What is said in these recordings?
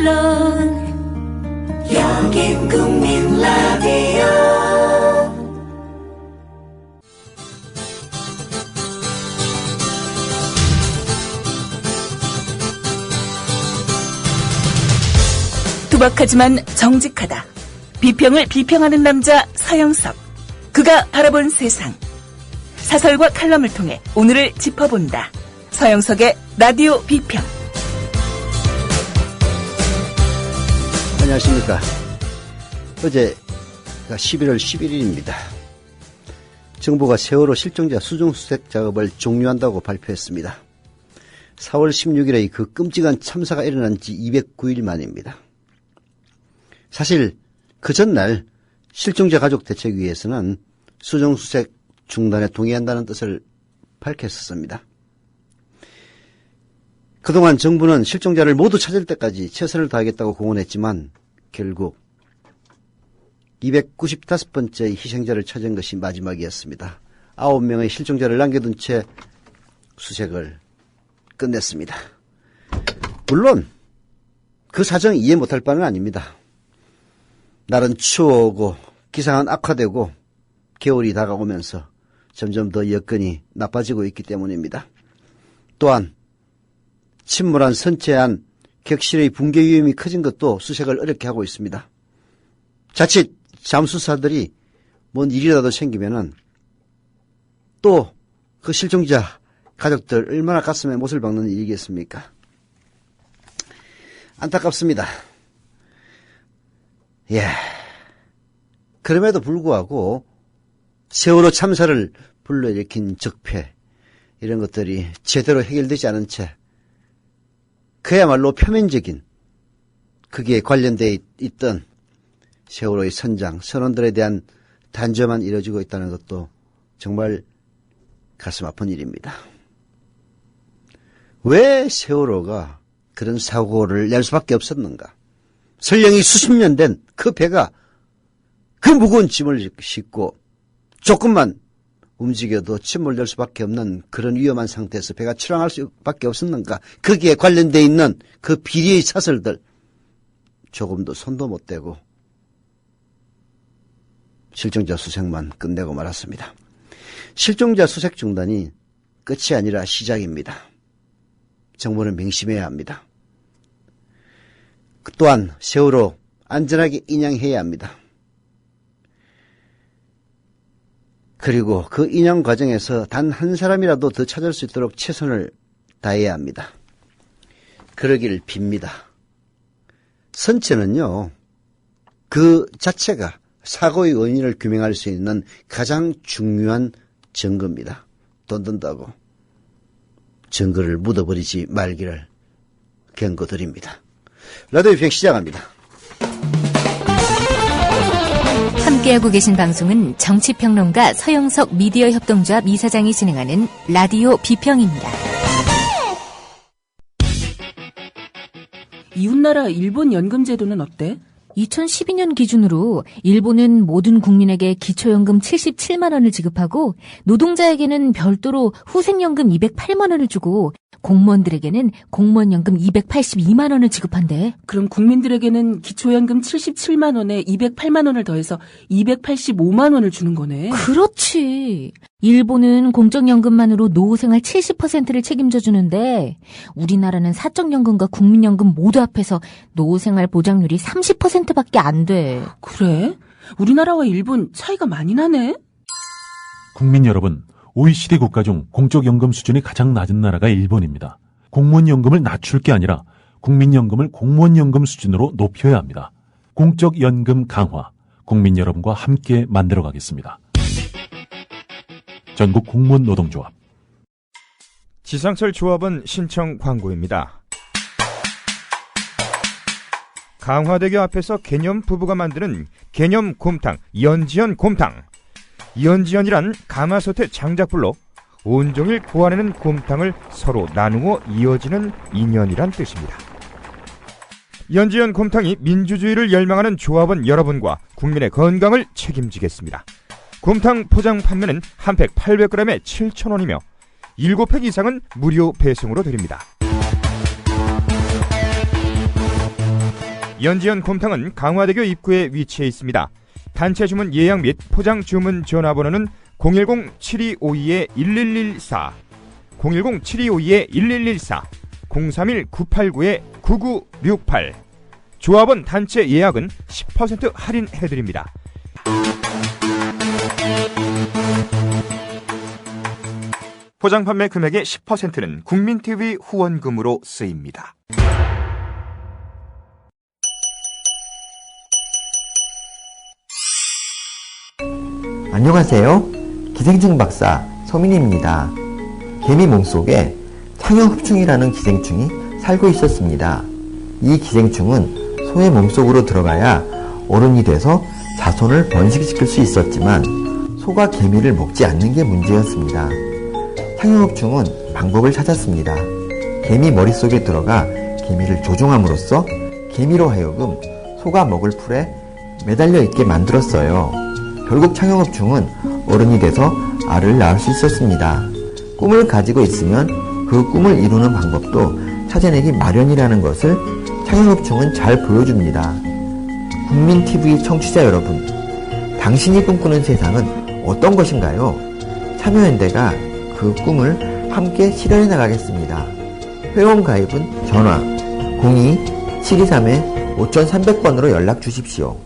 물론 여긴 국민 라디오. 투박하지만 정직하다. 비평을 비평하는 남자 서영석. 그가 바라본 세상. 사설과 칼럼을 통해 오늘을 짚어본다. 서영석의 라디오 비평. 안녕하십니까. 어제가 11월 11일입니다. 정부가 세월호 실종자 수중수색 작업을 종료한다고 발표했습니다. 4월 16일에 그 끔찍한 참사가 일어난 지 209일 만입니다. 사실 그 전날 실종자 가족 대책위에서는 수중수색 중단에 동의한다는 뜻을 밝혔었습니다. 그동안 정부는 실종자를 모두 찾을 때까지 최선을 다하겠다고 공언했지만 결국 295번째 희생자를 찾은 것이 마지막이었습니다. 9명의 실종자를 남겨둔 채 수색을 끝냈습니다. 물론 그 사정 이해 못할 바는 아닙니다. 날은 추워오고 기상은 악화되고 겨울이 다가오면서 점점 더 여건이 나빠지고 있기 때문입니다. 또한 침몰한 선체 안 격실의 붕괴 위험이 커진 것도 수색을 어렵게 하고 있습니다. 자칫 잠수사들이 뭔 일이라도 생기면은 또 그 실종자 가족들 얼마나 가슴에 못을 박는 일이겠습니까? 안타깝습니다. 예. 그럼에도 불구하고 세월호 참사를 불러일으킨 적폐 이런 것들이 제대로 해결되지 않은 채 그야말로 표면적인 거기에 관련되어 있던 세월호의 선장, 선원들에 대한 단죄만 이뤄지고 있다는 것도 정말 가슴 아픈 일입니다. 왜 세월호가 그런 사고를 낼 수밖에 없었는가? 설령이 수십 년 된 그 배가 그 무거운 짐을 싣고 조금만 움직여도 침몰될 수밖에 없는 그런 위험한 상태에서 배가 출항할 수밖에 없었는가? 거기에 관련되어 있는 그 비리의 사설들 조금도 손도 못 대고 실종자 수색만 끝내고 말았습니다. 실종자 수색 중단이 끝이 아니라 시작입니다. 정부는 명심해야 합니다. 또한 세월호 안전하게 인양해야 합니다. 그리고 그 인양 과정에서 단 한 사람이라도 더 찾을 수 있도록 최선을 다해야 합니다. 그러길 빕니다. 선체는요, 그 자체가 사고의 원인을 규명할 수 있는 가장 중요한 증거입니다. 돈 든다고 증거를 묻어버리지 말기를 경고드립니다. 라디오 비평 시작합니다. 함께하고 계신 방송은 정치평론가 서영석 미디어 협동조합 이사장이 진행하는 라디오 비평입니다. 이웃나라 일본 연금제도는 어때? 2012년 기준으로 일본은 모든 국민에게 기초연금 77만 원을 지급하고 노동자에게는 별도로 후생연금 208만 원을 주고 공무원들에게는 공무원연금 282만 원을 지급한대. 그럼 국민들에게는 기초연금 77만 원에 208만 원을 더해서 285만 원을 주는 거네. 그렇지. 일본은 공적연금만으로 노후생활 70%를 책임져 주는데 우리나라는 사적연금과 국민연금 모두 합해서 노후생활 보장률이 30%밖에 안 돼. 그래? 우리나라와 일본 차이가 많이 나네? 국민 여러분, OECD 국가 중 공적연금 수준이 가장 낮은 나라가 일본입니다. 공무원연금을 낮출 게 아니라 국민연금을 공무원연금 수준으로 높여야 합니다. 공적연금 강화, 국민 여러분과 함께 만들어가겠습니다. 전국 공무원 노동조합. 지상철 조합원 신청 광고입니다. 강화대교 앞에서 개념 부부가 만드는 개념 곰탕, 연지연 곰탕. 연지연이란 가마솥의 장작불로 온종일 구워내는 곰탕을 서로 나누어 이어지는 인연이란 뜻입니다. 연지연 곰탕이 민주주의를 열망하는 조합원 여러분과 국민의 건강을 책임지겠습니다. 곰탕 포장 판매는 한 팩 800g에 7,000원이며 7팩 이상은 무료 배송으로 드립니다. 연지연 곰탕은 강화대교 입구에 위치해 있습니다. 단체 주문 예약 및 포장 주문 전화번호는 010-7252-1114, 010-7252-1114, 031-989-9968. 조합원 단체 예약은 10% 할인해드립니다. 포장 판매 금액의 10%는 국민TV 후원금으로 쓰입니다. 안녕하세요. 기생충 박사 서민입니다. 개미 몸속에 창형흡충이라는 기생충이 살고 있었습니다. 이 기생충은 소의 몸속으로 들어가야 어른이 돼서 자손을 번식시킬 수 있었지만 소가 개미를 먹지 않는 게 문제였습니다. 창형흡충은 방법을 찾았습니다. 개미 머릿속에 들어가 개미를 조종함으로써 개미로 하여금 소가 먹을 풀에 매달려 있게 만들었어요. 결국 창형흡충은 어른이 돼서 알을 낳을 수 있었습니다. 꿈을 가지고 있으면 그 꿈을 이루는 방법도 찾아내기 마련이라는 것을 창형흡충은 잘 보여줍니다. 국민TV 청취자 여러분, 당신이 꿈꾸는 세상은 어떤 것인가요? 참여연대가 그 꿈을 함께 실현해 나가겠습니다. 회원 가입은 전화 02-723-5300번으로 연락 주십시오.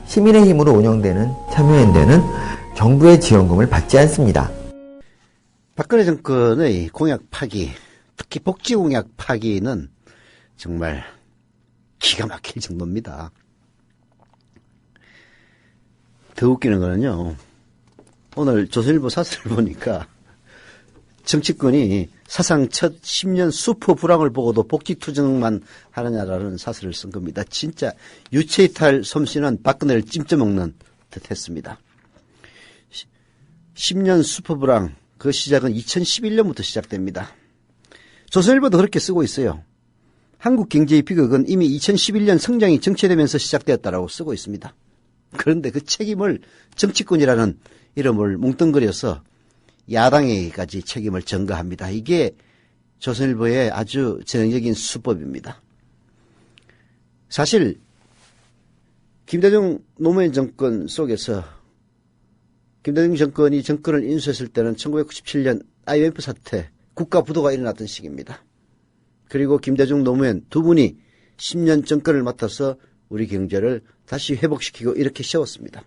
시민의 힘으로 운영되는 참여연대는 정부의 지원금을 받지 않습니다. 박근혜 정권의 공약 파기, 특히 복지 공약 파기는 정말 기가 막힐 정도입니다. 더 웃기는 거는요, 오늘 조선일보 사설을 보니까 정치권이 사상 첫 10년 수퍼 불황을 보고도 복지 투정만 하느냐라는 사설을 쓴 겁니다. 진짜 유체이탈 솜씨는 박근혜를 찜쪄먹는 듯 했습니다. 10년 수퍼 불황, 그 시작은 2011년부터 시작됩니다. 조선일보도 그렇게 쓰고 있어요. 한국 경제의 비극은 이미 2011년 성장이 정체되면서 시작되었다라고 쓰고 있습니다. 그런데 그 책임을 정치권이라는 이름을 뭉뚱그려서 야당에게까지 책임을 전가합니다. 이게 조선일보의 아주 전형적인 수법입니다. 사실 김대중 노무현 정권 속에서 김대중 정권이 정권을 인수했을 때는 1997년 IMF 사태, 국가 부도가 일어났던 시기입니다. 그리고 김대중 노무현 두 분이 10년 정권을 맡아서 우리 경제를 다시 회복시키고 이렇게 세웠습니다.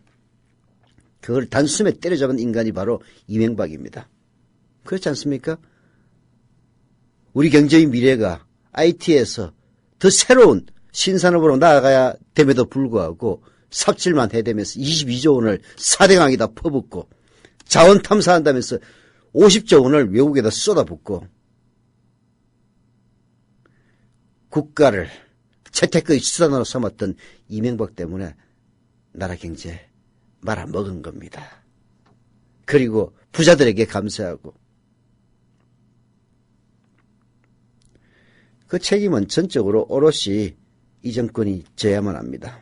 그걸 단숨에 때려잡은 인간이 바로 이명박입니다. 그렇지 않습니까? 우리 경제의 미래가 IT에서 더 새로운 신산업으로 나아가야 됨에도 불구하고 삽질만 해대면서 22조 원을 4대강에다 퍼붓고 자원 탐사한다면서 50조 원을 외국에다 쏟아붓고 국가를 채택의 수단으로 삼았던 이명박 때문에 나라 경제 말아먹은 겁니다. 그리고 부자들에게 감사하고 그 책임은 전적으로 오롯이 이 정권이 져야만 합니다.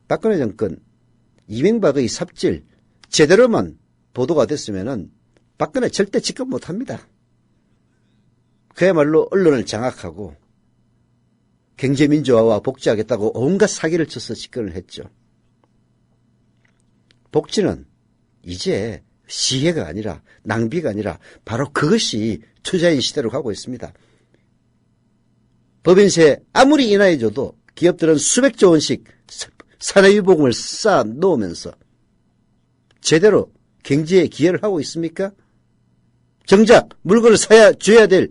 박근혜 정권, 이명박의 삽질 제대로만 보도가 됐으면은 박근혜 절대 집권 못합니다. 그야말로 언론을 장악하고 경제민주화와 복지하겠다고 온갖 사기를 쳐서 집권을 했죠. 복지는 이제 시혜가 아니라 낭비가 아니라 바로 그것이 투자인 시대로 가고 있습니다. 법인세 아무리 인하해줘도 기업들은 수백조 원씩 사내유보금을 쌓아 놓으면서 제대로 경제에 기여를 하고 있습니까? 정작 물건을 사야 줘야 될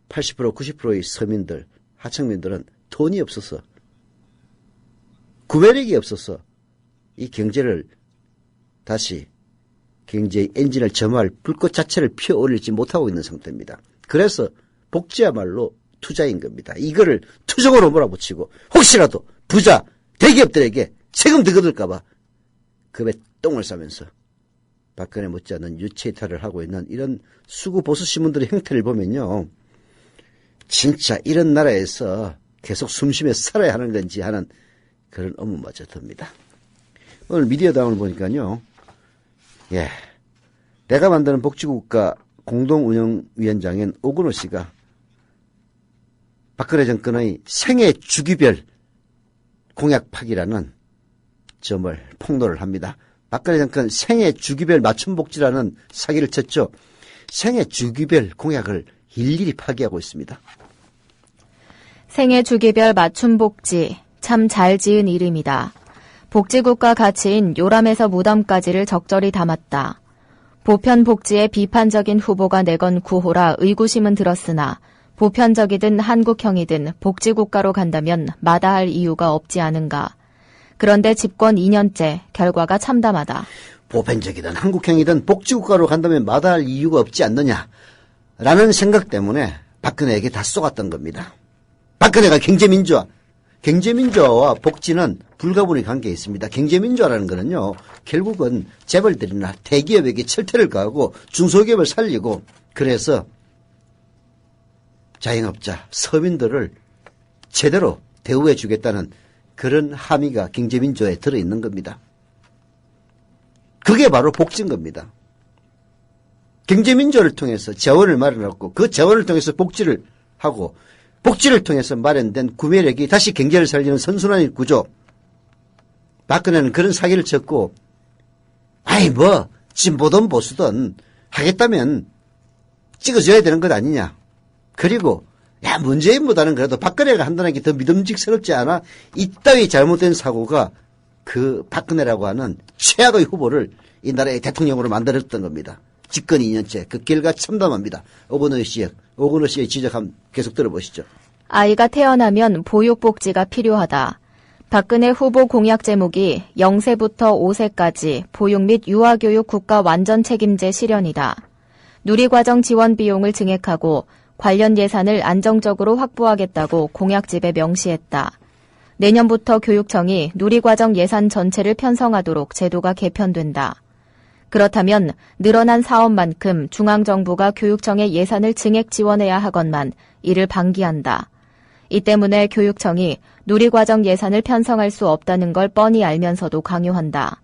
80% 90%의 서민들, 하층민들은 돈이 없어서 구매력이 없어서 이 경제를 다시 경제의 엔진을 점화할 불꽃 자체를 피어올리지 못하고 있는 상태입니다. 그래서 복지야말로 투자인 겁니다. 이거를 투정으로 몰아붙이고 혹시라도 부자 대기업들에게 세금 더 걷을까봐 급에 똥을 싸면서 박근혜 못지않은 유체이탈을 하고 있는 이런 수구 보수 신문들의 형태를 보면요, 진짜 이런 나라에서 계속 숨쉬며 살아야 하는 건지 하는 그런 의문마저 듭니다. 오늘 미디어다운을 보니까요, 내가 만드는 복지국가 공동운영위원장인 오근호 씨가 박근혜 정권의 생애 주기별 공약 파기라는 점을 폭로를 합니다. 박근혜 정권 생애 주기별 맞춤복지라는 사기를 쳤죠. 생애 주기별 공약을 일일이 파기하고 있습니다. 생애 주기별 맞춤복지, 참 잘 지은 이름이다. 복지국가 가치인 요람에서 무덤까지를 적절히 담았다. 보편복지에 비판적인 후보가 내건 구호라 의구심은 들었으나 보편적이든 한국형이든 복지국가로 간다면 마다할 이유가 없지 않은가. 그런데 집권 2년째 결과가 참담하다. 보편적이든 한국형이든 복지국가로 간다면 마다할 이유가 없지 않느냐라는 생각 때문에 박근혜에게 다 쏘갔던 겁니다. 박근혜가 경제민주화와 복지는 불가분의 관계에 있습니다. 경제민주화라는 거는요, 결국은 재벌들이나 대기업에게 철퇴를 가하고 중소기업을 살리고, 그래서 자영업자, 서민들을 제대로 대우해 주겠다는 그런 함의가 경제민주화에 들어있는 겁니다. 그게 바로 복지인 겁니다. 경제민주화를 통해서 재원을 마련하고 그 재원을 통해서 복지를 하고 복지를 통해서 마련된 구매력이 다시 경제를 살리는 선순환의 구조. 박근혜는 그런 사기를 쳤고, 진보든 보수든 하겠다면 찍어줘야 되는 것 아니냐. 그리고 문재인보다는 그래도 박근혜가 한다는 게 더 믿음직스럽지 않아? 이따위 잘못된 사고가 그 박근혜라고 하는 최악의 후보를 이 나라의 대통령으로 만들었던 겁니다. 집권 2년째 그 결과 참담합니다. 오건호 씨의 지적 한번 계속 들어보시죠. 아이가 태어나면 보육복지가 필요하다. 박근혜 후보 공약 제목이 0세부터 5세까지 보육 및 유아교육 국가 완전 책임제 실현이다. 누리과정 지원 비용을 증액하고 관련 예산을 안정적으로 확보하겠다고 공약집에 명시했다. 내년부터 교육청이 누리과정 예산 전체를 편성하도록 제도가 개편된다. 그렇다면 늘어난 사업만큼 중앙정부가 교육청의 예산을 증액 지원해야 하건만 이를 방기한다. 이 때문에 교육청이 누리과정 예산을 편성할 수 없다는 걸 뻔히 알면서도 강요한다.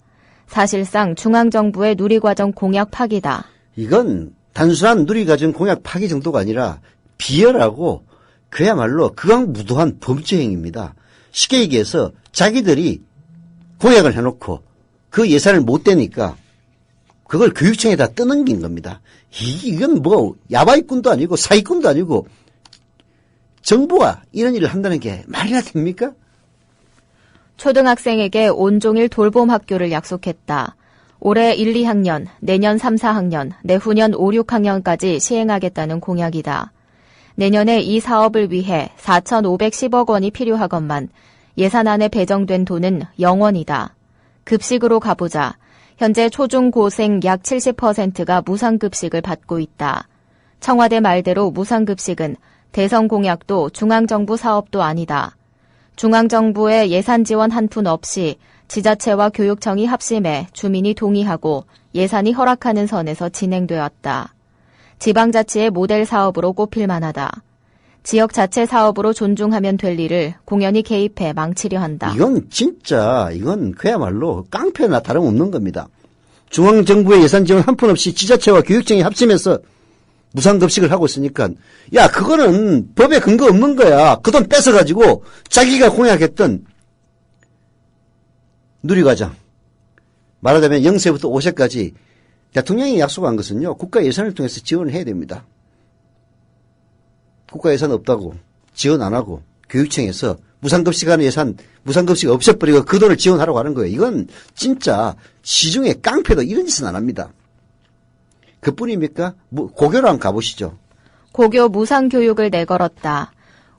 사실상 중앙정부의 누리과정 공약 파기다. 이건 단순한 누리과정 공약 파기 정도가 아니라 비열하고 그야말로 극악무도한 범죄 행위입니다. 쉽게 얘기해서 자기들이 공약을 해놓고 그 예산을 못 대니까 그걸 교육청에다 떠넘긴 겁니다. 이건 야바이꾼도 아니고 사기꾼도 아니고 정부가 이런 일을 한다는 게 말이나 됩니까? 초등학생에게 온종일 돌봄 학교를 약속했다. 올해 1, 2학년, 내년 3, 4학년, 내후년 5, 6학년까지 시행하겠다는 공약이다. 내년에 이 사업을 위해 4,510억 원이 필요하건만 예산안에 배정된 돈은 0원이다. 급식으로 가보자. 현재 초중고생 약 70%가 무상급식을 받고 있다. 청와대 말대로 무상급식은 대선 공약도 중앙정부 사업도 아니다. 중앙정부의 예산 지원 한 푼 없이 지자체와 교육청이 합심해 주민이 동의하고 예산이 허락하는 선에서 진행되었다. 지방자치의 모델 사업으로 꼽힐 만하다. 지역 자체 사업으로 존중하면 될 일을 공연히 개입해 망치려 한다. 이건 그야말로 깡패나 다름없는 겁니다. 중앙정부의 예산 지원 한 푼 없이 지자체와 교육청이 합심해서 무상급식을 하고 있으니까 그거는 법에 근거 없는 거야. 그 돈 뺏어가지고 자기가 공약했던 누리과정 말하자면 0세부터 5세까지 대통령이 약속한 것은요. 국가 예산을 통해서 지원을 해야 됩니다. 국가 예산 없다고 지원 안 하고 교육청에서 무상급식 하는 예산 무상급식 없애버리고 그 돈을 지원하라고 하는 거예요. 이건 진짜 시중에 깡패도 이런 짓은 안 합니다. 그뿐입니까? 고교로 한번 가보시죠. 고교 무상교육을 내걸었다.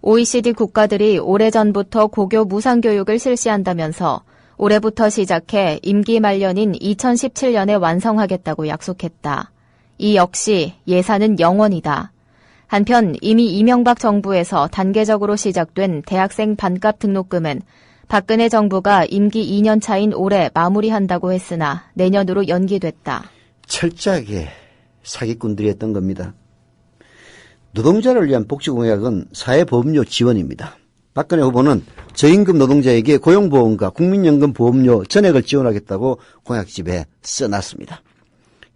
OECD 국가들이 오래전부터 고교 무상교육을 실시한다면서 올해부터 시작해 임기 말년인 2017년에 완성하겠다고 약속했다. 이 역시 예산은 0원이다. 한편 이미 이명박 정부에서 단계적으로 시작된 대학생 반값 등록금은 박근혜 정부가 임기 2년 차인 올해 마무리한다고 했으나 내년으로 연기됐다. 철저하게 사기꾼들이 했던 겁니다. 노동자를 위한 복지공약은 사회보험료 지원입니다. 박근혜 후보는 저임금 노동자에게 고용보험과 국민연금 보험료 전액을 지원하겠다고 공약집에 써놨습니다.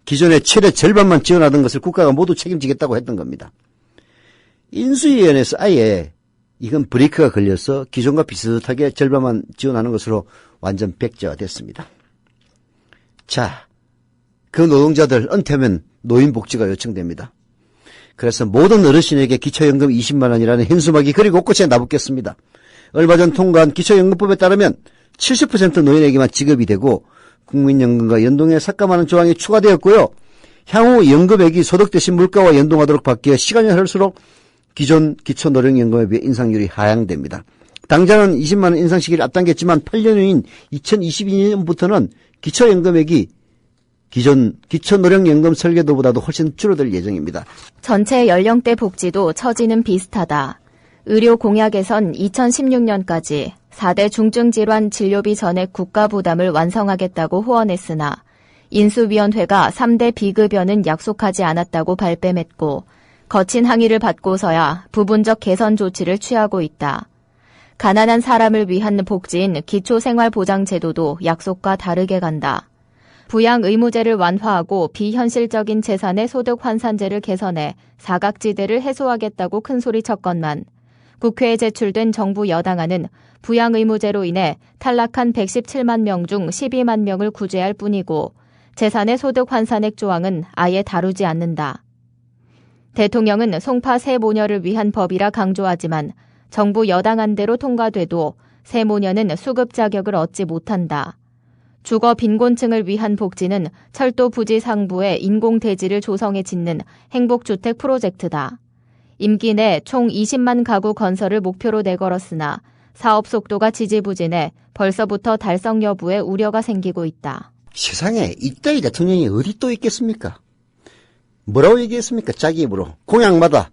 기존에 최대 절반만 지원하던 것을 국가가 모두 책임지겠다고 했던 겁니다. 인수위원회에서 아예 이건 브레이크가 걸려서 기존과 비슷하게 절반만 지원하는 것으로 완전 백지화됐습니다. 자, 그 노동자들 은퇴하면 노인복지가 요청됩니다. 그래서 모든 어르신에게 기초연금 20만 원이라는 현수막이 그리고 곳곳에 나붙겠습니다. 얼마 전 통과한 기초연금법에 따르면 70% 노인에게만 지급이 되고 국민연금과 연동해 삭감하는 조항이 추가되었고요. 향후 연금액이 소득 대신 물가와 연동하도록 바뀌어 시간이 흐를수록 기존 기초노령연금에 비해 인상률이 하향됩니다. 당장은 20만 원 인상 시기를 앞당겼지만 8년 후인 2022년부터는 기초연금액이 기존 기초노령연금 설계도보다도 훨씬 줄어들 예정입니다. 전체 연령대 복지도 처지는 비슷하다. 의료 공약에선 2016년까지 4대 중증질환 진료비 전액 국가 부담을 완성하겠다고 호언했으나 인수위원회가 3대 비급여는 약속하지 않았다고 발뺌했고 거친 항의를 받고서야 부분적 개선 조치를 취하고 있다. 가난한 사람을 위한 복지인 기초생활보장제도도 약속과 다르게 간다. 부양 의무제를 완화하고 비현실적인 재산의 소득 환산제를 개선해 사각지대를 해소하겠다고 큰소리쳤건만 국회에 제출된 정부 여당안은 부양 의무제로 인해 탈락한 117만 명 중 12만 명을 구제할 뿐이고 재산의 소득 환산액 조항은 아예 다루지 않는다. 대통령은 송파 세모녀를 위한 법이라 강조하지만 정부 여당안대로 통과돼도 세모녀는 수급 자격을 얻지 못한다. 주거 빈곤층을 위한 복지는 철도 부지 상부에 인공대지를 조성해 짓는 행복주택 프로젝트다. 임기 내 총 20만 가구 건설을 목표로 내걸었으나 사업 속도가 지지부진해 벌써부터 달성 여부에 우려가 생기고 있다. 세상에 이따위 대통령이 어디 또 있겠습니까? 뭐라고 얘기했습니까? 자기 입으로. 공약마다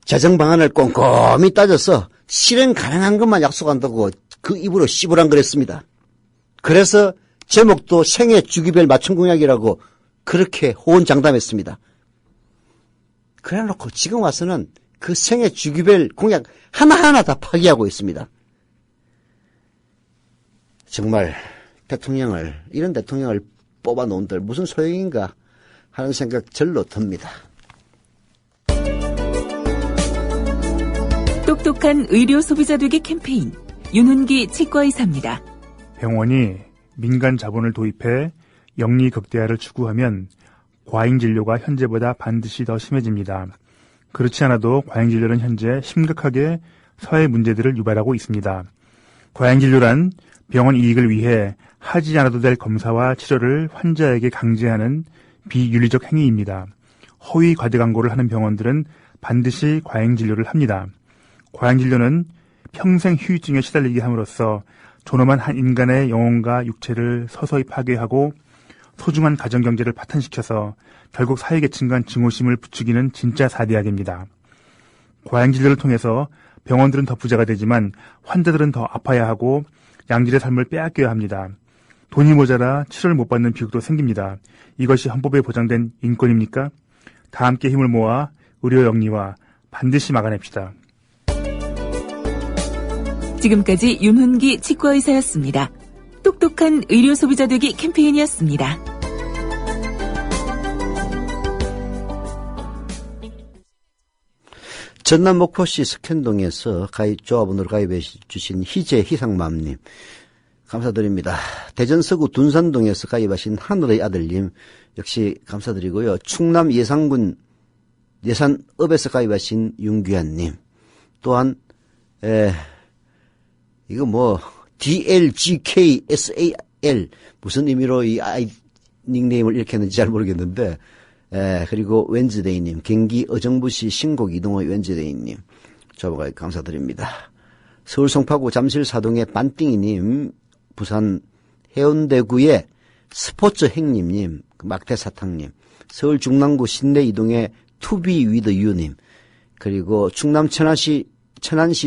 재정 방안을 꼼꼼히 따져서 실행 가능한 것만 약속한다고 그 입으로 씨부랑거렸습니다. 그래서 제목도 생애 주기별 맞춤 공약이라고 그렇게 호언장담했습니다. 그래놓고 지금 와서는 그 생애 주기별 공약 하나하나 다 파기하고 있습니다. 정말 이런 대통령을 뽑아놓은들 무슨 소용인가 하는 생각 절로 듭니다. 똑똑한 의료 소비자 되기 캠페인 윤훈기 치과의사입니다. 병원이 민간 자본을 도입해 영리 극대화를 추구하면 과잉 진료가 현재보다 반드시 더 심해집니다. 그렇지 않아도 과잉 진료는 현재 심각하게 사회 문제들을 유발하고 있습니다. 과잉 진료란 병원 이익을 위해 하지 않아도 될 검사와 치료를 환자에게 강제하는 비윤리적 행위입니다. 허위 과대 광고를 하는 병원들은 반드시 과잉 진료를 합니다. 과잉 진료는 평생 후유증에 시달리게 함으로써 존엄한 한 인간의 영혼과 육체를 서서히 파괴하고 소중한 가정경제를 파탄시켜서 결국 사회계층 간 증오심을 부추기는 진짜 사대악입니다. 과잉진료를 통해서 병원들은 더 부자가 되지만 환자들은 더 아파야 하고 양질의 삶을 빼앗겨야 합니다. 돈이 모자라 치료를 못 받는 비극도 생깁니다. 이것이 헌법에 보장된 인권입니까? 다 함께 힘을 모아 의료 영리화 반드시 막아냅시다. 지금까지 윤훈기 치과의사였습니다. 똑똑한 의료 소비자 되기 캠페인이었습니다. 전남 목포시 석현동에서 조합원으로 가입해 주신 희재 희상맘님 감사드립니다. 대전 서구 둔산동에서 가입하신 하늘의 아들님 역시 감사드리고요. 충남 예산군 예산읍에서 가입하신 윤규환님 또한 이거 뭐 DLGKSAL 무슨 의미로 이 아이 닉네임을 이렇게 했는지 잘 모르겠는데 그리고 웬즈데이님 경기 어정부시 신곡 이동호의 웬즈데이님 저보가 감사드립니다. 서울 송파구 잠실 사동의 반띵이님 부산 해운대구의 스포츠 행님님 막대사탕님 서울 중랑구 신내 이동의 투비 위드 유님 그리고 충남 천안시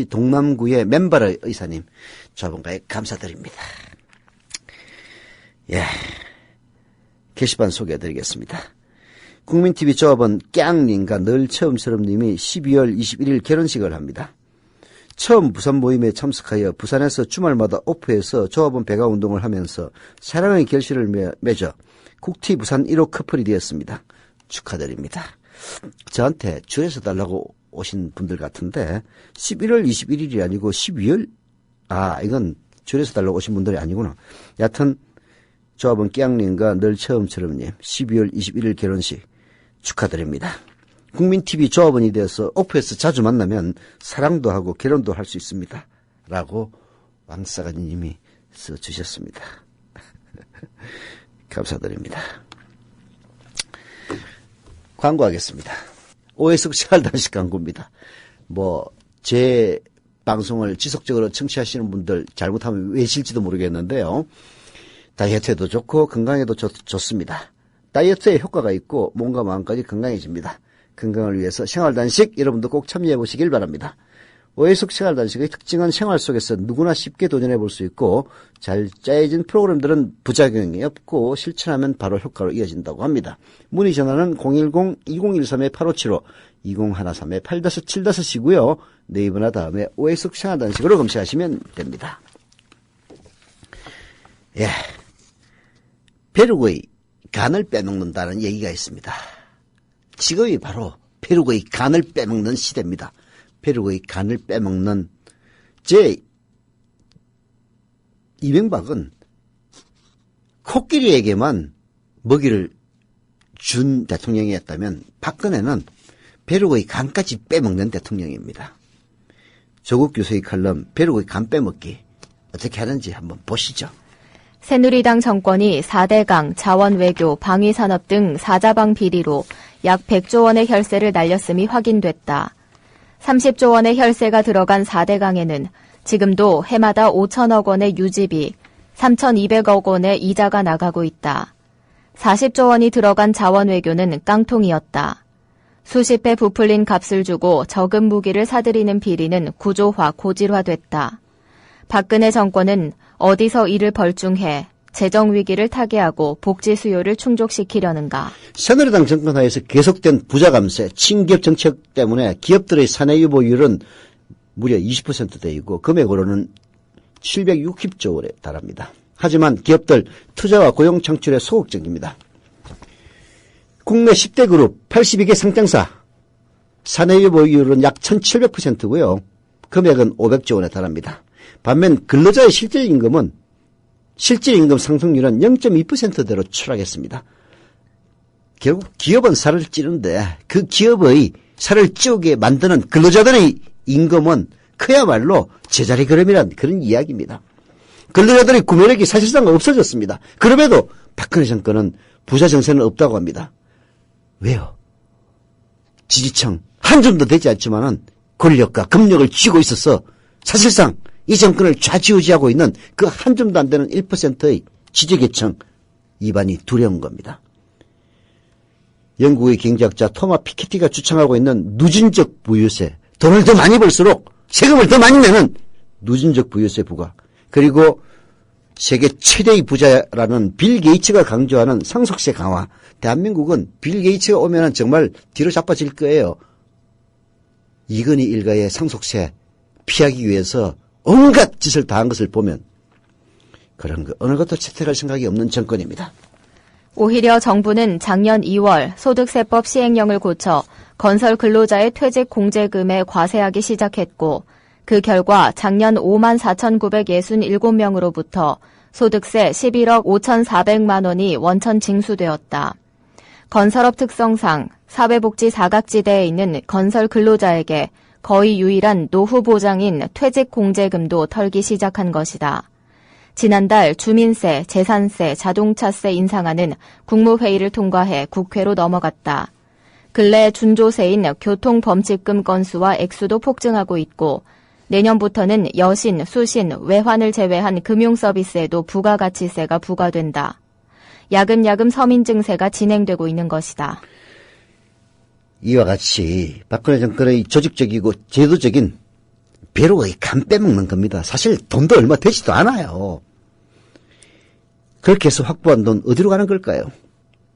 동남구의 맨바르 의사님 저분과에 감사드립니다. 예, 게시판 소개해드리겠습니다. 국민TV 조합원 깡님과 늘 처음처럼 님이 12월 21일 결혼식을 합니다. 처음 부산 모임에 참석하여 부산에서 주말마다 오프해서 조합원 배가 운동을 하면서 사랑의 결실을 맺어 국티 부산 1호 커플이 되었습니다. 축하드립니다. 저한테 줄여서 달라고 오신 분들 같은데 11월 21일이 아니고 12월 이건 줄여서 달라고 오신 분들이 아니구나. 여하튼 조합원 끼양님과 늘 처음처럼님 12월 21일 결혼식 축하드립니다. 국민TV 조합원이 되어서 오프에서 자주 만나면 사랑도 하고 결혼도 할 수 있습니다. 라고 왕싸가님이 써주셨습니다. 감사드립니다. 광고하겠습니다. 오해석 생활단식 광고입니다. 제 방송을 지속적으로 청취하시는 분들 잘못하면 왜실지도 모르겠는데요. 다이어트에도 좋고 건강에도 좋습니다. 다이어트에 효과가 있고 몸과 마음까지 건강해집니다. 건강을 위해서 생활단식 여러분도 꼭 참여해 보시길 바랍니다. 오해석 생활단식의 특징은 생활 속에서 누구나 쉽게 도전해 볼 수 있고 잘 짜여진 프로그램들은 부작용이 없고 실천하면 바로 효과로 이어진다고 합니다. 문의 전화는 010-2013-8575, 2013-8575이고요. 네이버나 다음에 오해석 생활단식으로 검색하시면 됩니다. 예, 벼룩의 간을 빼먹는다는 얘기가 있습니다. 지금이 바로 벼룩의 간을 빼먹는 시대입니다. 벼룩의 간을 빼먹는 이명박은 코끼리에게만 먹이를 준 대통령이었다면 박근혜는 벼룩의 간까지 빼먹는 대통령입니다. 조국 교수의 칼럼 벼룩의 간 빼먹기 어떻게 하는지 한번 보시죠. 새누리당 정권이 4대강, 자원외교, 방위산업 등 사자방 비리로 약 100조 원의 혈세를 날렸음이 확인됐다. 30조 원의 혈세가 들어간 4대강에는 지금도 해마다 5천억 원의 유지비, 3,200억 원의 이자가 나가고 있다. 40조 원이 들어간 자원외교는 깡통이었다. 수십 배 부풀린 값을 주고 적은 무기를 사들이는 비리는 구조화, 고질화됐다. 박근혜 정권은 어디서 이를 벌중해 재정위기를 타개하고 복지 수요를 충족시키려는가. 새누리당 정권 하에서 계속된 부자 감세, 친기업 정책 때문에 기업들의 사내유보율은 무려 20%대이고 금액으로는 760조 원에 달합니다. 하지만 기업들 투자와 고용 창출에 소극적입니다. 국내 10대 그룹 82개 상장사 사내유보율은 약 1700%고요. 금액은 500조 원에 달합니다. 반면 근로자의 실질임금 상승률은 0.2%대로 추락했습니다. 결국 기업은 살을 찌는데 그 기업의 살을 찌우게 만드는 근로자들의 임금은 그야말로 제자리 걸음이란 그런 이야기입니다. 근로자들의 구매력이 사실상 없어졌습니다. 그럼에도 박근혜 정권은 부자 정세는 없다고 합니다. 왜요? 지지층 한 줌도 되지 않지만은 권력과 금력을 쥐고 있어서 사실상 이 정권을 좌지우지하고 있는 그 한 줌도 안 되는 1%의 지지계층 입안이 두려운 겁니다. 영국의 경제학자 토마 피케티가 주창하고 있는 누진적 부유세, 돈을 더 많이 벌수록 세금을 더 많이 내는 누진적 부유세 부과, 그리고 세계 최대의 부자라는 빌 게이츠가 강조하는 상속세 강화. 대한민국은 빌 게이츠가 오면은 정말 뒤로 자빠질 거예요. 이건희 일가의 상속세 피하기 위해서 온갖 짓을 다한 것을 보면 그런 거 어느 것도 채택할 생각이 없는 정권입니다. 오히려 정부는 작년 2월 소득세법 시행령을 고쳐 건설 근로자의 퇴직 공제금에 과세하기 시작했고 그 결과 작년 54,967명으로부터 소득세 11억 5,400만 원이 원천 징수되었다. 건설업 특성상 사회복지 사각지대에 있는 건설 근로자에게 거의 유일한 노후 보장인 퇴직 공제금도 털기 시작한 것이다. 지난달 주민세, 재산세, 자동차세 인상안은 국무회의를 통과해 국회로 넘어갔다. 근래 준조세인 교통범칙금 건수와 액수도 폭증하고 있고 내년부터는 여신, 수신, 외환을 제외한 금융서비스에도 부가가치세가 부과된다. 야금야금 서민증세가 진행되고 있는 것이다. 이와 같이 박근혜 정권의 조직적이고 제도적인 벼룩의 간 빼먹는 겁니다. 사실 돈도 얼마 되지도 않아요. 그렇게 해서 확보한 돈 어디로 가는 걸까요?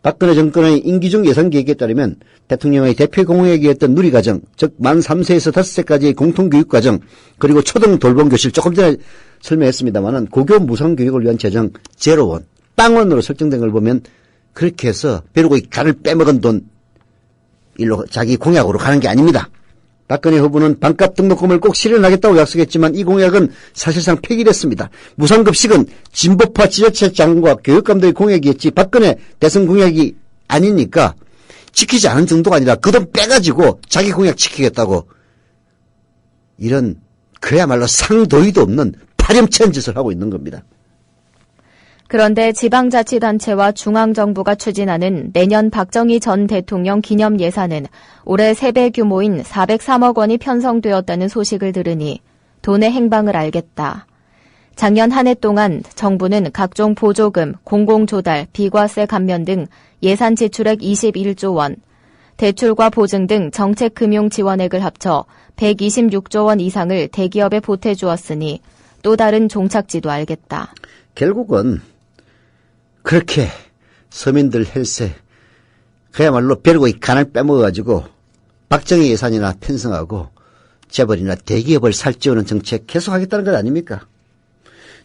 박근혜 정권의 임기 중 예산 계획에 따르면 대통령의 대표 공약이었던 누리과정, 즉 만 3세에서 5세까지의 공통교육과정, 그리고 초등 돌봄교실, 조금 전에 설명했습니다마는 고교 무상교육을 위한 재정 제로원, 빵원으로 설정된 걸 보면 그렇게 해서 벼룩의 간을 빼먹은 돈 일로 자기 공약으로 가는 게 아닙니다. 박근혜 후보는 반값 등록금을 꼭 실현하겠다고 약속했지만 이 공약은 사실상 폐기됐습니다. 무상급식은 진보파 지자체장과 교육감들의 공약이었지 박근혜 대선 공약이 아니니까 지키지 않은 정도가 아니라 그 돈 빼가지고 자기 공약 지키겠다고 이런 그야말로 상도의도 없는 파렴치한 짓을 하고 있는 겁니다. 그런데 지방자치단체와 중앙정부가 추진하는 내년 박정희 전 대통령 기념 예산은 올해 3배 규모인 403억 원이 편성되었다는 소식을 들으니 돈의 행방을 알겠다. 작년 한 해 동안 정부는 각종 보조금, 공공조달, 비과세 감면 등 예산 지출액 21조 원, 대출과 보증 등 정책금융 지원액을 합쳐 126조 원 이상을 대기업에 보태주었으니 또 다른 종착지도 알겠다. 결국은 그렇게 서민들 헬세 그야말로 벼르고 간을 빼먹어가지고 박정희 예산이나 편성하고 재벌이나 대기업을 살찌우는 정책 계속하겠다는 것 아닙니까?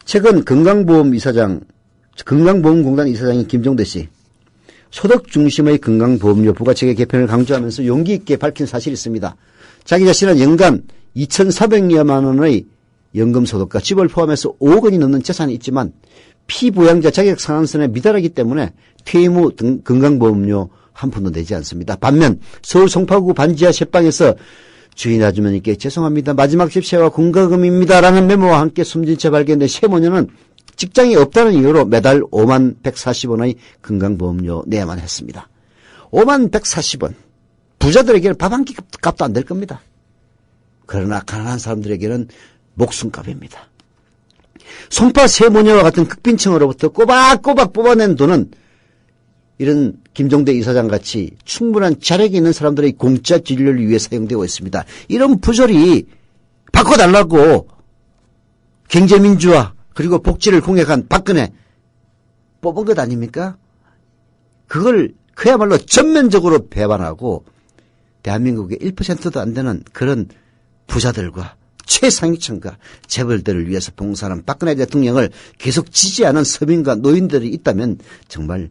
최근 건강보험공단 이사장인 김종대 씨 소득 중심의 건강보험료 부가체계 개편을 강조하면서 용기 있게 밝힌 사실이 있습니다. 자기 자신은 연간 2,400여만 원의 연금소득과 집을 포함해서 5억 원이 넘는 재산이 있지만 피부양자 자격 상한선에 미달하기 때문에 퇴임 후 건강보험료 한 푼도 내지 않습니다. 반면 서울 송파구 반지하 셋방에서 주인 아주머니께 죄송합니다. 마지막 집세와 공과금입니다. 라는 메모와 함께 숨진 채 발견된 세 모녀는 직장이 없다는 이유로 매달 5만 140원의 건강보험료 내야만 했습니다. 5만 140원. 부자들에게는 밥 한 끼 값도 안 될 겁니다. 그러나 가난한 사람들에게는 목숨값입니다. 송파 세모녀와 같은 극빈층으로부터 꼬박꼬박 뽑아낸 돈은 이런 김종대 이사장같이 충분한 자력이 있는 사람들의 공짜 진료를 위해 사용되고 있습니다. 이런 부조리 바꿔달라고 경제민주화 그리고 복지를 공약한 박근혜 뽑은 것 아닙니까? 그걸 그야말로 전면적으로 배반하고 대한민국의 1%도 안 되는 그런 부자들과 최상위층과 재벌들을 위해서 봉사하는 박근혜 대통령을 계속 지지하는 서민과 노인들이 있다면 정말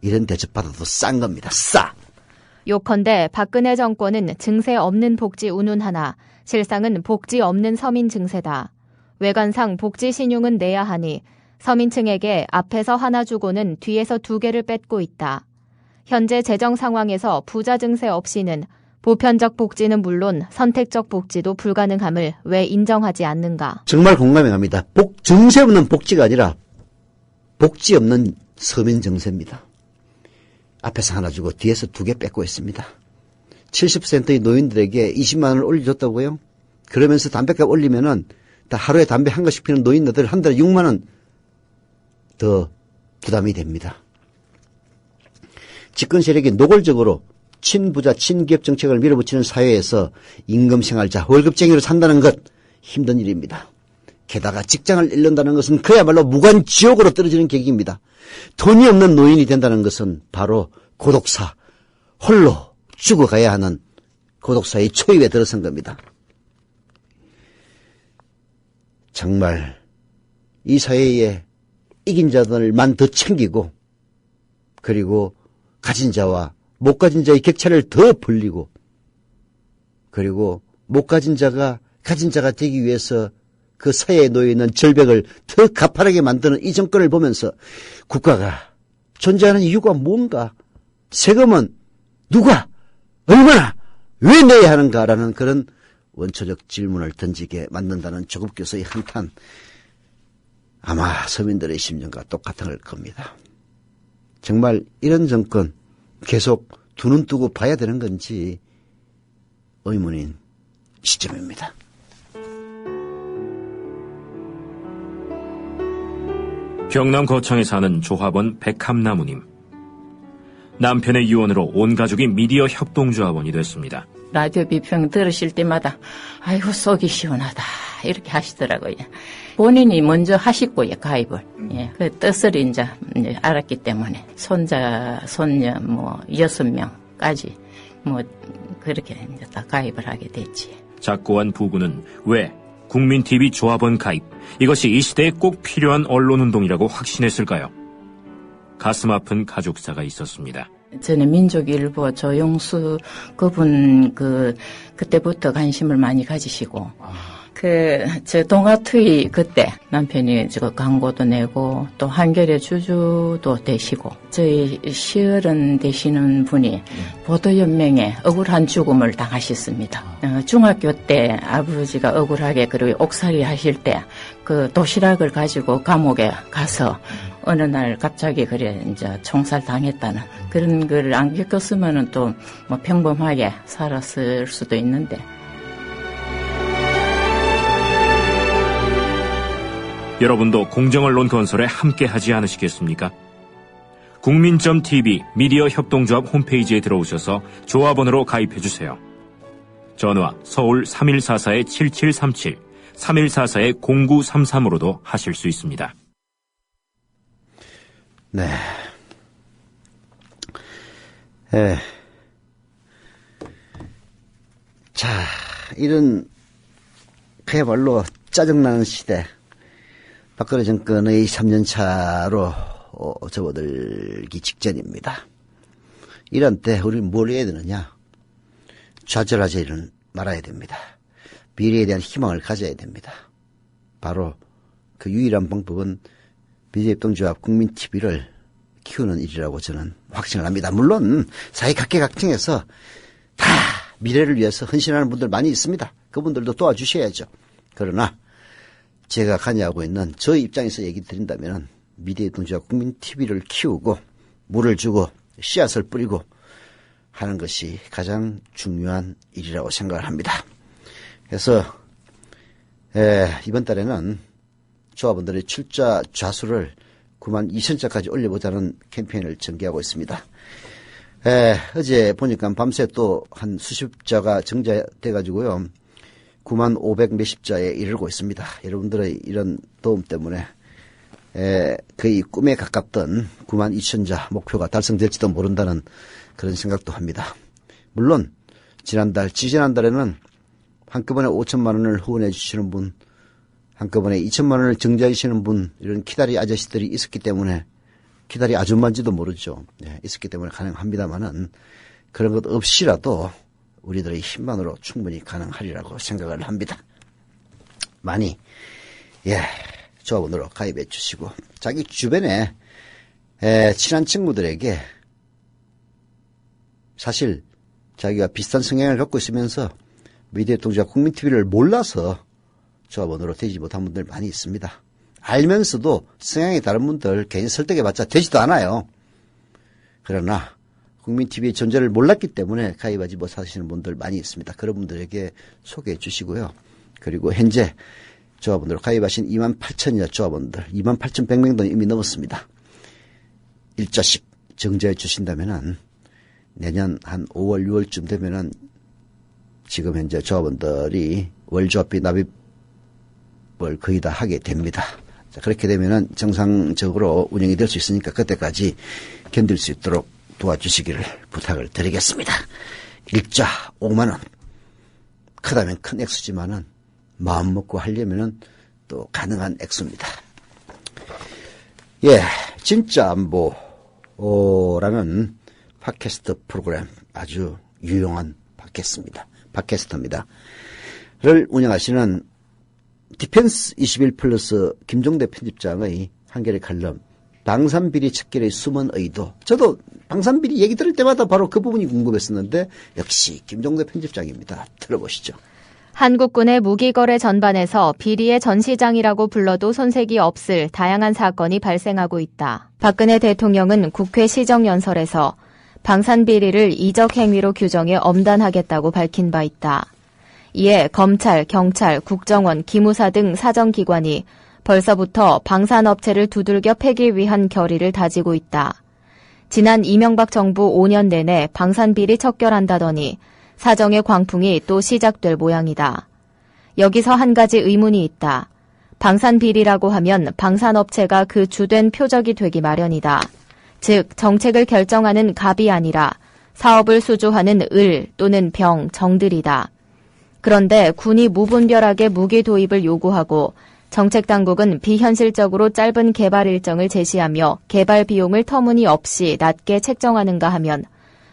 이런 대접받아도 싼 겁니다. 싸! 요컨대 박근혜 정권은 증세 없는 복지 운운하나 실상은 복지 없는 서민 증세다. 외관상 복지 신용은 내야 하니 서민층에게 앞에서 하나 주고는 뒤에서 2개를 뺏고 있다. 현재 재정 상황에서 부자 증세 없이는 보편적 복지는 물론 선택적 복지도 불가능함을 왜 인정하지 않는가? 정말 공감이 갑니다. 증세 없는 복지가 아니라 복지 없는 서민 증세입니다. 앞에서 하나 주고 뒤에서 2개 뺏고 있습니다. 70%의 노인들에게 20만 원을 올려줬다고요? 그러면서 담배값 올리면은 다 하루에 담배 한 거씩 피는 노인들 한 달에 6만 원 더 부담이 됩니다. 집권 세력이 노골적으로 친부자, 친기업 정책을 밀어붙이는 사회에서 임금생활자, 월급쟁이로 산다는 것 힘든 일입니다. 게다가 직장을 잃는다는 것은 그야말로 무간지옥으로 떨어지는 계기입니다. 돈이 없는 노인이 된다는 것은 바로 고독사, 홀로 죽어가야 하는 고독사의 초입에 들어선 겁니다. 정말 이 사회에 이긴 자들만 더 챙기고 그리고 가진 자와 못 가진 자의 격차를 더 벌리고 그리고 못 가진 자가 가진 자가 되기 위해서 그 사회에 놓여있는 절벽을 더 가파르게 만드는 이 정권을 보면서 국가가 존재하는 이유가 뭔가, 세금은 누가 얼마나 왜 내야 하는가라는 그런 원초적 질문을 던지게 만든다는 조급 교수의 한탄, 아마 서민들의 심정과 똑같은 걸 겁니다. 정말 이런 정권 계속 두 눈 뜨고 봐야 되는 건지 의문인 시점입니다. 경남 거창에 사는 조합원 백함나무님. 남편의 유언으로 온 가족이 미디어 협동조합원이 됐습니다. 라디오 비평 들으실 때마다 아이고 속이 시원하다 이렇게 하시더라고요. 본인이 먼저 하시고요, 가입을. 예, 그 뜻을 이제 알았기 때문에 손자, 손녀 6명까지 그렇게 이제 다 가입을 하게 됐지. 작고한 부부는 왜 국민TV 조합원 가입, 이것이 이 시대에 꼭 필요한 언론운동이라고 확신했을까요? 가슴 아픈 가족사가 있었습니다. 전에 민족일보 조용수 그분 그때부터 관심을 많이 가지시고 저 동아투이 그때 남편이 광고도 내고 또 한겨레 주주도 되시고 저희 시어른 되시는 분이 보도연맹에 억울한 죽음을 당하셨습니다. 중학교 때 아버지가 억울하게 그리고 옥살이 하실 때 그 도시락을 가지고 감옥에 가서 어느 날 갑자기 그래 이제 총살 당했다는 그런 걸 안 겪었으면은 또 뭐 평범하게 살았을 수도 있는데. 여러분도 공정언론 건설에 함께하지 않으시겠습니까? 국민.tv 미디어 협동조합 홈페이지에 들어오셔서 조합원으로 가입해주세요. 전화 서울 3144-7737, 3144-0933으로도 하실 수 있습니다. 네. 자, 이런 그야말로 짜증나는 시대. 박근혜 정권의 3년차로 접어들기 직전입니다. 이런 때 우리는 뭘 해야 되느냐? 좌절하지는 말아야 됩니다. 미래에 대한 희망을 가져야 됩니다. 바로 그 유일한 방법은 미디어협동조합 국민TV를 키우는 일이라고 저는 확신을 합니다. 물론 사회 각계각층에서 다 미래를 위해서 헌신하는 분들 많이 있습니다. 그분들도 도와주셔야죠. 그러나 제가 관여하고 있는 저 입장에서 얘기 드린다면 미디어협동조합 국민TV를 키우고 물을 주고 씨앗을 뿌리고 하는 것이 가장 중요한 일이라고 생각을 합니다. 그래서 이번 달에는 조합원들의 출자 좌수를 92,000자까지 올려보자는 캠페인을 전개하고 있습니다. 어제 보니까 밤새 또 한 수십자가 증자돼가지고요. 95,000 몇십 자에 이르고 있습니다. 여러분들의 이런 도움 때문에 거의 꿈에 가깝던 92,000자 목표가 달성될지도 모른다는 그런 생각도 합니다. 물론 지지난달에는 한꺼번에 5천만 원을 후원해 주시는 분, 한꺼번에 2천만 원을 증자해 주시는 분, 이런 기다리 아저씨들이 있었기 때문에, 기다리 아줌마인지도 모르죠. 있었기 때문에 가능합니다만은 그런 것 없이라도 우리들의 힘만으로 충분히 가능하리라고 생각을 합니다. 많이 조합원으로 가입해 주시고 자기 주변에 친한 친구들에게 사실 자기가 비슷한 성향을 갖고 있으면서 미디어협동조합 국민TV를 몰라서 조합원으로 되지 못한 분들 많이 있습니다. 알면서도 성향이 다른 분들 괜히 설득해봤자 되지도 않아요. 그러나 국민TV의 존재를 몰랐기 때문에 가입하지 못하시는 분들 많이 있습니다. 그런 분들에게 소개해 주시고요. 그리고 현재 조합원으로 가입하신 28,000여 조합원들, 28,100명도 이미 넘었습니다. 일자씩 정자해 주신다면은 내년 한 5월, 6월쯤 되면은 지금 현재 조합원들이 월조합비 납입을 거의 다 하게 됩니다. 자, 그렇게 되면은 정상적으로 운영이 될 수 있으니까 그때까지 견딜 수 있도록 도와주시기를 부탁을 드리겠습니다. 일자 5만원. 크다면 큰 액수지만은 마음 먹고 하려면은 또 가능한 액수입니다. 진짜 안보라는 팟캐스트 프로그램, 아주 유용한 팟캐스터입니다. 를 운영하시는 디펜스 21 플러스 김종대 편집장의 한겨레 칼럼 방산비리 척결의 숨은 의도. 저도 방산비리 얘기 들을 때마다 바로 그 부분이 궁금했었는데 역시 김종대 편집장입니다. 들어보시죠. 한국군의 무기거래 전반에서 비리의 전시장이라고 불러도 손색이 없을 다양한 사건이 발생하고 있다. 박근혜 대통령은 국회 시정연설에서 방산비리를 이적 행위로 규정해 엄단하겠다고 밝힌 바 있다. 이에 검찰, 경찰, 국정원, 기무사 등 사정기관이 벌써부터 방산업체를 두들겨 패기 위한 결의를 다지고 있다. 지난 이명박 정부 5년 내내 방산비리 척결한다더니 사정의 광풍이 또 시작될 모양이다. 여기서 한 가지 의문이 있다. 방산비리라고 하면 방산업체가 그 주된 표적이 되기 마련이다. 즉 정책을 결정하는 갑이 아니라 사업을 수주하는 을 또는 병, 정들이다. 그런데 군이 무분별하게 무기 도입을 요구하고 정책당국은 비현실적으로 짧은 개발 일정을 제시하며 개발 비용을 터무니없이 낮게 책정하는가 하면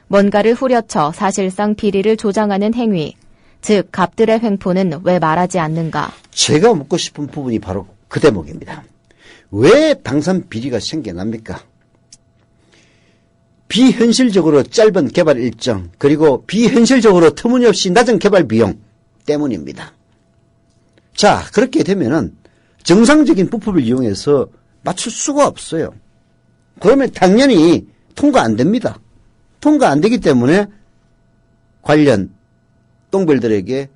뭔가를 후려쳐 사실상 비리를 조장하는 행위, 즉 갑들의 횡포는 왜 말하지 않는가? 제가 묻고 싶은 부분이 바로 그 대목입니다. 왜 당선 비리가 생겨납니까? 비현실적으로 짧은 개발 일정, 그리고 비현실적으로 터무니없이 낮은 개발 비용 때문입니다. 자, 그렇게 되면은 정상적인 부품을 이용해서 맞출 수가 없어요. 그러면 당연히 통과 안 됩니다. 통과 안 되기 때문에 관련 똥별들에게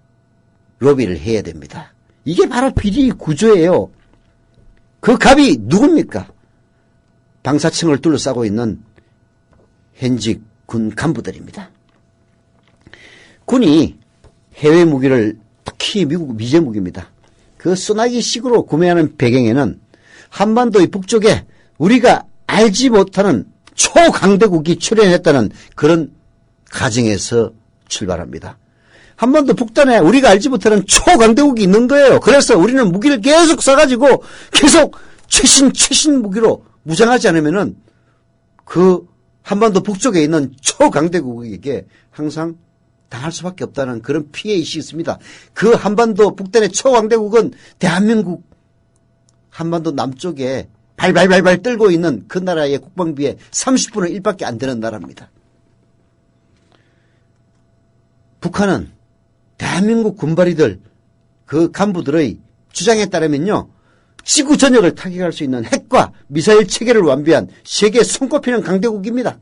로비를 해야 됩니다. 이게 바로 비리 구조예요. 그 갑이 누굽니까? 방사청을 둘러싸고 있는 현직 군 간부들입니다. 군이 해외 무기를, 특히 미국 미제 무기입니다. 그 소나기식으로 구매하는 배경에는 한반도의 북쪽에 우리가 알지 못하는 초강대국이 출현했다는 그런 가정에서 출발합니다. 한반도 북단에 우리가 알지 못하는 초강대국이 있는 거예요. 그래서 우리는 무기를 계속 사가지고 계속 최신 무기로 무장하지 않으면은 그 한반도 북쪽에 있는 초강대국에게 항상 당할 수밖에 없다는 그런 피해의식이 있습니다. 그 한반도 북단의 초강대국은 대한민국 한반도 남쪽에 발발발발 떨고 있는 그 나라의 국방비의 30분의 1밖에 안 되는 나라입니다. 북한은 대한민국 군발이들 그 간부들의 주장에 따르면요, 지구 전역을 타격할 수 있는 핵과 미사일 체계를 완비한 세계 손꼽히는 강대국입니다.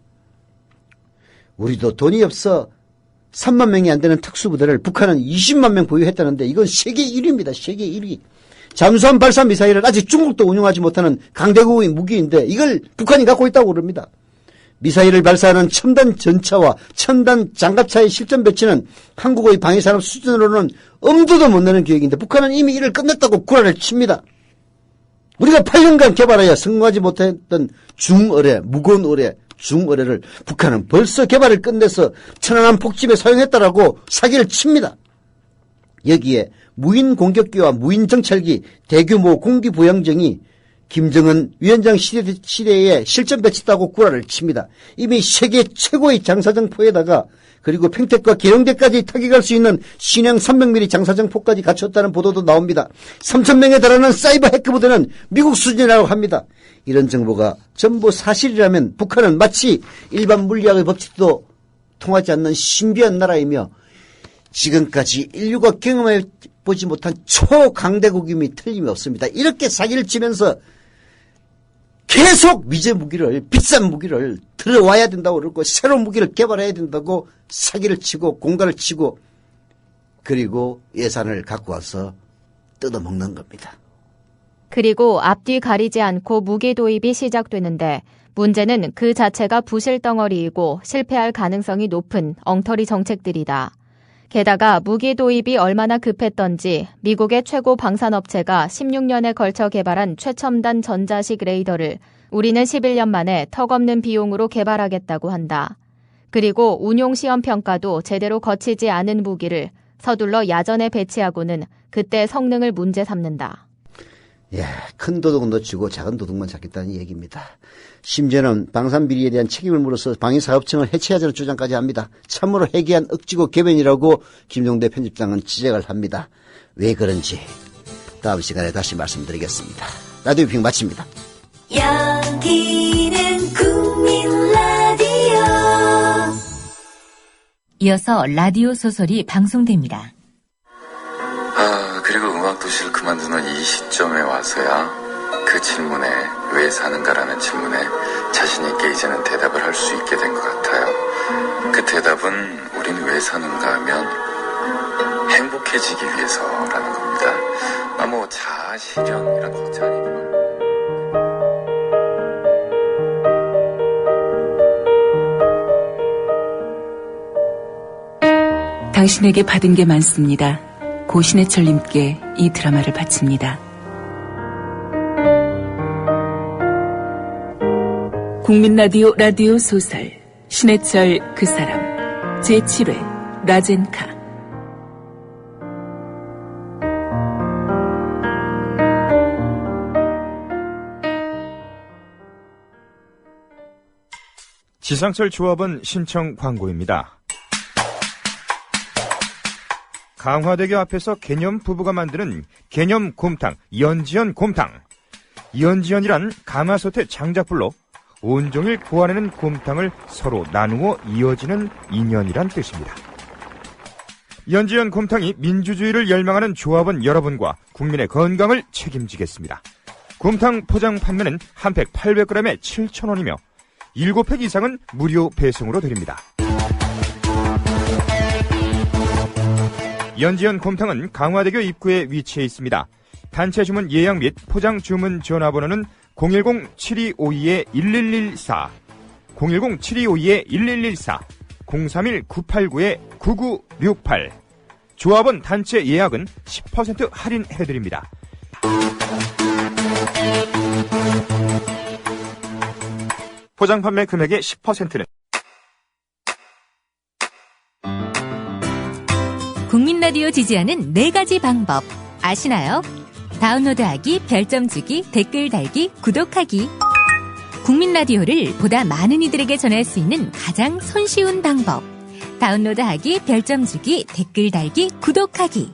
우리도 돈이 없어 3만 명이 안 되는 특수부대를 북한은 20만 명 보유했다는데 이건 세계 1위입니다. 세계 1위. 잠수함 발사 미사일을 아직 중국도 운용하지 못하는 강대국의 무기인데 이걸 북한이 갖고 있다고 그럽니다. 미사일을 발사하는 첨단 전차와 첨단 장갑차의 실전 배치는 한국의 방위산업 수준으로는 엄두도 못 내는 계획인데 북한은 이미 이를 끝냈다고 구라를 칩니다. 우리가 8년간 개발하여 성공하지 못했던 중어뢰, 무거운 어뢰, 중어뢰를 북한은 벌써 개발을 끝내서 천안함 폭집에 사용했다라고 사기를 칩니다. 여기에 무인 공격기와 무인 정찰기, 대규모 공기부양정이 김정은 위원장 시대에 실전 배치다고 구라를 칩니다. 이미 세계 최고의 장사정포에다가 그리고 평택과 계룡대까지 타격할 수 있는 신형 300mm 장사정포까지 갖췄다는 보도도 나옵니다. 3,000명에 달하는 사이버 해커부대는 미국 수준이라고 합니다. 이런 정보가 전부 사실이라면 북한은 마치 일반 물리학의 법칙도 통하지 않는 신비한 나라이며 지금까지 인류가 경험해보지 못한 초강대국임이 틀림이 없습니다. 이렇게 사기를 치면서 계속 미제 무기를, 비싼 무기를 들어와야 된다고 그러고 새로운 무기를 개발해야 된다고 사기를 치고 공갈을 치고 그리고 예산을 갖고 와서 뜯어먹는 겁니다. 그리고 앞뒤 가리지 않고 무기 도입이 시작되는데 문제는 그 자체가 부실 덩어리이고 실패할 가능성이 높은 엉터리 정책들이다. 게다가 무기 도입이 얼마나 급했던지 미국의 최고 방산업체가 16년에 걸쳐 개발한 최첨단 전자식 레이더를 우리는 11년 만에 턱없는 비용으로 개발하겠다고 한다. 그리고 운용 시험 평가도 제대로 거치지 않은 무기를 서둘러 야전에 배치하고는 그때 성능을 문제 삼는다. 예, 큰 도둑은 놓치고 작은 도둑만 잡겠다는 얘기입니다. 심지어는 방산비리에 대한 책임을 물어서 방위사업청을 해체하자는 주장까지 합니다. 참으로 해괴한 억지고 개변이라고 김종대 편집장은 지적을 합니다. 왜 그런지 다음 시간에 다시 말씀드리겠습니다. 라디오 빅 마칩니다. 여기는 국민 라디오. 이어서 라디오 소설이 방송됩니다. 그리고 음악도시를 그만두는 이 시점에 와서야 그 질문에 왜 사는가라는 질문에 자신 있게 이제는 대답을 할 수 있게 된 것 같아요. 그 대답은 우리는 왜 사는가 하면 행복해지기 위해서라는 겁니다. 뭐 자아실현 이런 거잖아요. 당신에게 받은 게 많습니다. 고 신해철님께 이 드라마를 바칩니다. 국민라디오 라디오 소설 신해철 그 사람 제7회 라젠카. 지상철 조합원 신청 광고입니다. 강화대교 앞에서 개념 부부가 만드는 개념 곰탕, 연지연 곰탕. 연지연이란 가마솥의 장작불로 온종일 고아내는 곰탕을 서로 나누어 이어지는 인연이란 뜻입니다. 연지연 곰탕이 민주주의를 열망하는 조합원 여러분과 국민의 건강을 책임지겠습니다. 곰탕 포장 판매는 한 팩 800g에 7,000원이며 7팩 이상은 무료 배송으로 드립니다. 연지연 곰탕은 강화대교 입구에 위치해 있습니다. 단체 주문 예약 및 포장 주문 전화번호는 010-7252-1114, 010-7252-1114, 031-989-9968. 조합원 단체 예약은 10% 할인해드립니다. 포장 판매 금액의 10%는 국민 라디오 지지하는 4가지 방법 아시나요? 다운로드하기, 별점 주기, 댓글 달기, 구독하기. 국민 라디오를 보다 많은 이들에게 전할 수 있는 가장 손쉬운 방법. 다운로드하기, 별점 주기, 댓글 달기, 구독하기.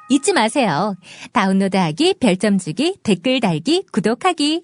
잊지 마세요. 다운로드하기, 별점 주기, 댓글 달기, 구독하기.